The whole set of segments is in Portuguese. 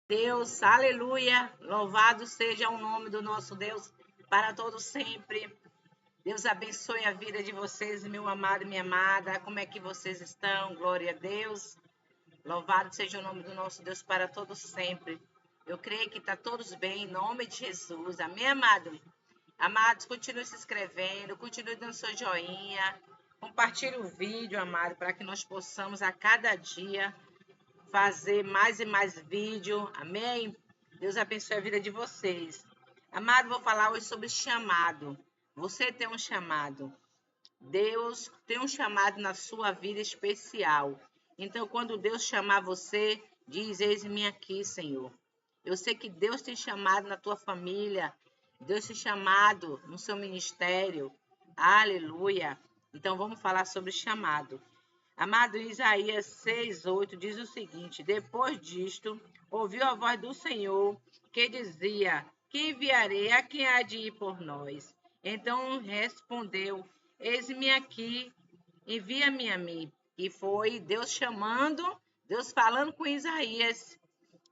Deus, aleluia, louvado seja o nome do nosso Deus para todos sempre. Deus abençoe a vida de vocês, meu amado e minha amada. Como é que vocês estão? Glória a Deus. Louvado seja o nome do nosso Deus para todos sempre. Eu creio que está todos bem, em nome de Jesus. Amém, amado? Amados, continue se inscrevendo, continue dando seu joinha. Compartilhe o vídeo, amado, para que nós possamos a cada dia fazer mais e mais vídeo. Amém? Deus abençoe a vida de vocês. Amado, vou falar hoje sobre chamado. Você tem um chamado. Deus tem um chamado na sua vida especial. Então, quando Deus chamar você, diz: Eis-me aqui, Senhor. Eu sei que Deus tem chamado na tua família. Deus tem chamado no seu ministério. Aleluia. Então, vamos falar sobre chamado. Amado, Isaías 6:8 diz o seguinte: Depois disto, ouviu a voz do Senhor que dizia: Que enviarei? A quem há de ir por nós? Então respondeu: Eis-me aqui, envia-me a mim. E foi Deus chamando, Deus falando com Isaías.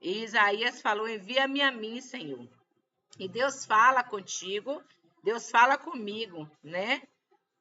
E Isaías falou: Envia-me a mim, Senhor. E Deus fala contigo, Deus fala comigo, né?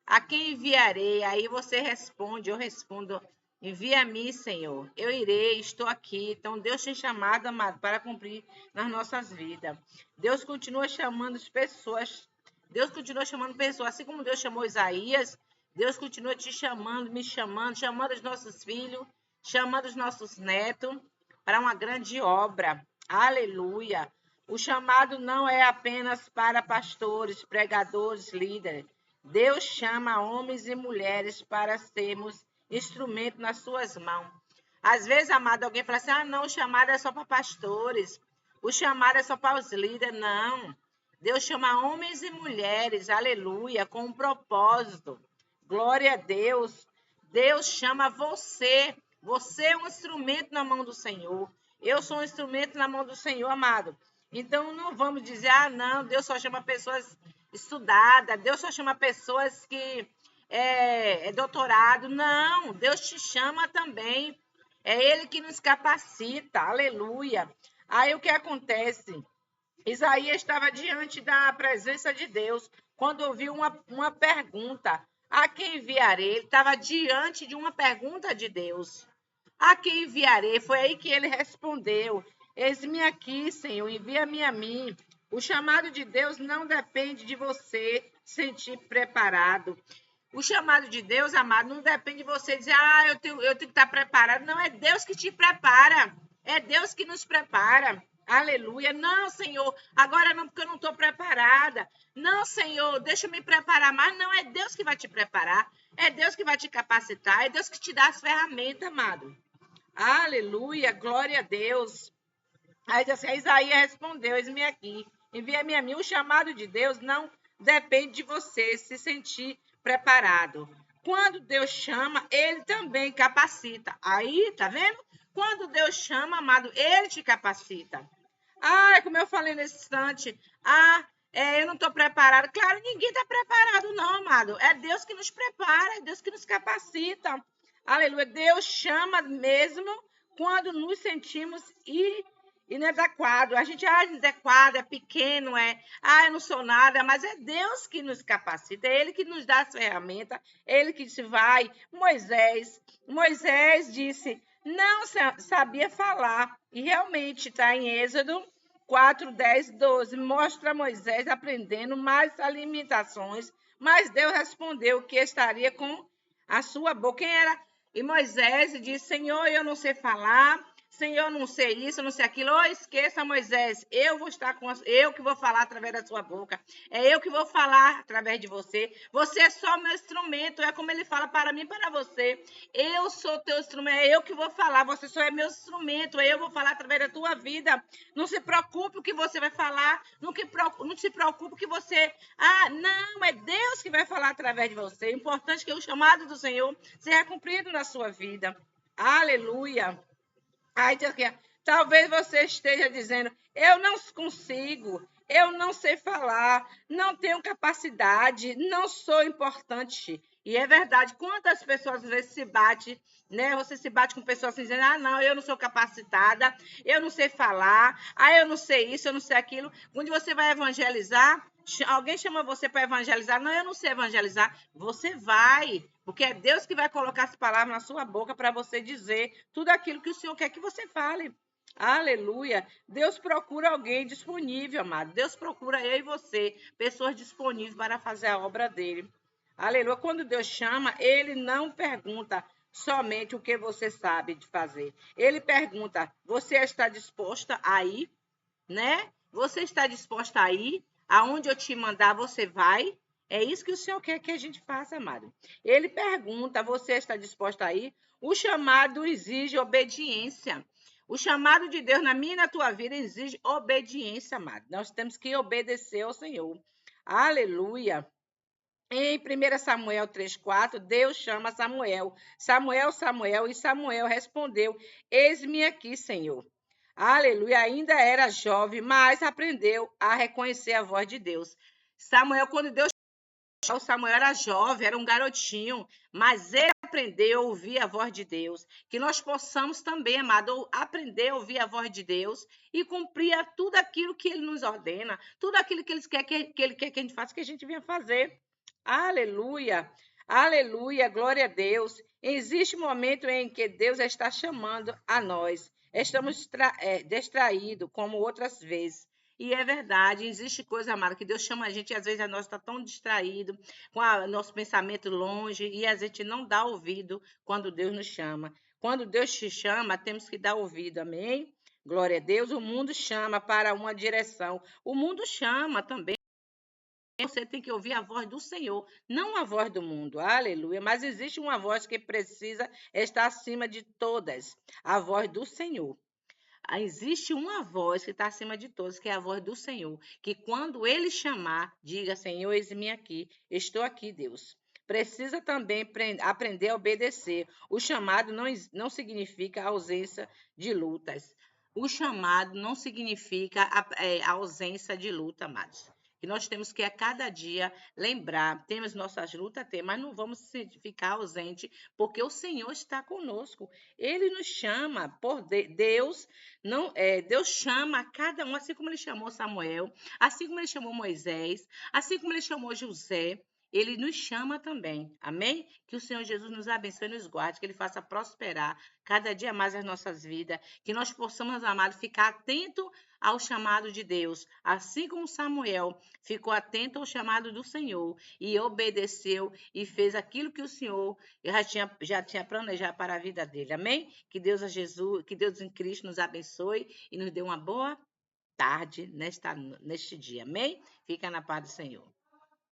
A quem enviarei? Aí você responde, eu respondo: envia-me, Senhor. Eu irei, estou aqui. Então, Deus tem chamado, amado, para cumprir nas nossas vidas. Deus continua chamando as pessoas. Deus continua chamando pessoas. Assim como Deus chamou Isaías, Deus continua te chamando, me chamando, chamando os nossos filhos, chamando os nossos netos para uma grande obra. Aleluia. O chamado não é apenas para pastores, pregadores, líderes. Deus chama homens e mulheres para sermos instrumento nas suas mãos. Às vezes, amado, alguém fala assim: ah, não, o chamado é só para pastores, o chamado é só para os líderes. Não. Deus chama homens e mulheres, aleluia, com um propósito. Glória a Deus. Deus chama você. Você é um instrumento na mão do Senhor. Eu sou um instrumento na mão do Senhor, amado. Então, não vamos dizer: ah, não, Deus só chama pessoas estudadas, Deus só chama pessoas que é doutorado. Não, Deus te chama também. É Ele que nos capacita, aleluia. Aí o que acontece? Isaías estava diante da presença de Deus quando ouviu uma pergunta: a quem enviarei? Ele estava diante de uma pergunta de Deus: a quem enviarei? Foi aí que ele respondeu: eis-me aqui, Senhor, envia-me a mim. O chamado de Deus não depende de você sentir preparado. O chamado de Deus, amado, não depende de você dizer: ah, eu tenho que estar preparado. Não, é Deus que te prepara. É Deus que nos prepara. Aleluia. Não, Senhor, agora não, porque eu não estou preparada. Não, Senhor, deixa eu me preparar mais. Não, é Deus que vai te preparar. É Deus que vai te capacitar. É Deus que te dá as ferramentas, amado. Aleluia, glória a Deus. Aí diz assim: Isaías respondeu: eis-me aqui, envia-me a mim. O chamado de Deus não depende de você se sentir preparado. Quando Deus chama, Ele também capacita. Aí, tá vendo? Quando Deus chama, amado, Ele te capacita. Ah, como eu falei nesse instante, eu não estou preparado. Claro, ninguém está preparado, não, amado. É Deus que nos prepara, é Deus que nos capacita. Aleluia. Deus chama mesmo quando nos sentimos inadequado. A gente é inadequado, é pequeno, eu não sou nada, mas é Deus que nos capacita, é Ele que nos dá as ferramentas, é Ele que disse: vai. Moisés disse: não sabia falar, e realmente está em Êxodo 4, 10, 12, mostra Moisés aprendendo mais limitações, mas Deus respondeu que estaria com a sua boca. Quem era? E Moisés disse: Senhor, eu não sei falar, Senhor, não sei isso, não sei aquilo. Oh, esqueça, Moisés, eu vou estar com eu que vou falar através da sua boca. É eu que vou falar através de você. Você é só meu instrumento. É como ele fala para mim e para você. Eu sou teu instrumento, é eu que vou falar. Você só é meu instrumento. Eu vou falar através da tua vida. Não se preocupe o que você vai falar. Não se preocupe o que você. Ah, não, é Deus que vai falar através de você. O importante é que o chamado do Senhor seja cumprido na sua vida. Aleluia. Aí diz aqui: talvez você esteja dizendo: eu não consigo, eu não sei falar, não tenho capacidade, não sou importante. E é verdade, quantas pessoas às vezes se bate, né? Você se bate com pessoas assim, dizendo, ah, não, eu não sou capacitada, eu não sei falar, ah, eu não sei isso, eu não sei aquilo. Quando você vai evangelizar, alguém chama você para evangelizar, não, eu não sei evangelizar. Você vai, porque é Deus que vai colocar as palavras na sua boca para você dizer tudo aquilo que o Senhor quer que você fale. Aleluia. Deus procura alguém disponível, amado. Deus procura eu e você, pessoas disponíveis para fazer a obra dele. Aleluia. Quando Deus chama, ele não pergunta somente o que você sabe de fazer. Ele pergunta: você está disposta a ir, né? Você está disposta a ir? Aonde eu te mandar, você vai? É isso que o Senhor quer que a gente faça, amado. Ele pergunta: você está disposta a ir? O chamado exige obediência. O chamado de Deus na minha e na tua vida exige obediência, amado. Nós temos que obedecer ao Senhor. Aleluia. Em 1 Samuel 3,4, Deus chama Samuel. Samuel, Samuel, e Samuel respondeu: Eis-me aqui, Senhor. Aleluia. Ainda era jovem, mas aprendeu a reconhecer a voz de Deus. Samuel, quando Deus chamou, Samuel era jovem, era um garotinho, mas ele aprendeu a ouvir a voz de Deus. Que nós possamos também, amado, aprender a ouvir a voz de Deus e cumprir tudo aquilo que ele nos ordena, tudo aquilo que ele quer que a gente faça, que a gente venha fazer. Aleluia, aleluia, glória a Deus. Existe um momento em que Deus está chamando a nós. Estamos distraídos, como outras vezes. E é verdade, existe coisa, amada, que Deus chama a gente e às vezes a nós está tão distraído, com o nosso pensamento longe, e a gente não dá ouvido quando Deus nos chama. Quando Deus te chama, temos que dar ouvido, amém? Glória a Deus. O mundo chama para uma direção. O mundo chama também. Você tem que ouvir a voz do Senhor, não a voz do mundo. Aleluia. Mas existe uma voz que precisa estar acima de todas, a voz do Senhor. Existe uma voz que está acima de todas, que é a voz do Senhor, que quando ele chamar, diga: Senhor, eis-me aqui, estou aqui, Deus. Precisa também aprender a obedecer. O chamado não significa ausência de lutas. O chamado não significa a ausência de luta, amados. Que nós temos que a cada dia lembrar, temos nossas lutas, mas não vamos ficar ausente, porque o Senhor está conosco. Ele nos chama por Deus, não Deus chama cada um, assim como ele chamou Samuel, assim como ele chamou Moisés, assim como ele chamou José. Ele nos chama também, amém? Que o Senhor Jesus nos abençoe e nos guarde, que ele faça prosperar cada dia mais as nossas vidas, que nós possamos, amados, ficar atento ao chamado de Deus, assim como Samuel ficou atento ao chamado do Senhor e obedeceu e fez aquilo que o Senhor já tinha planejado para a vida dele, amém? Que Deus que Deus em Cristo nos abençoe e nos dê uma boa tarde neste dia, amém? Fica na paz do Senhor.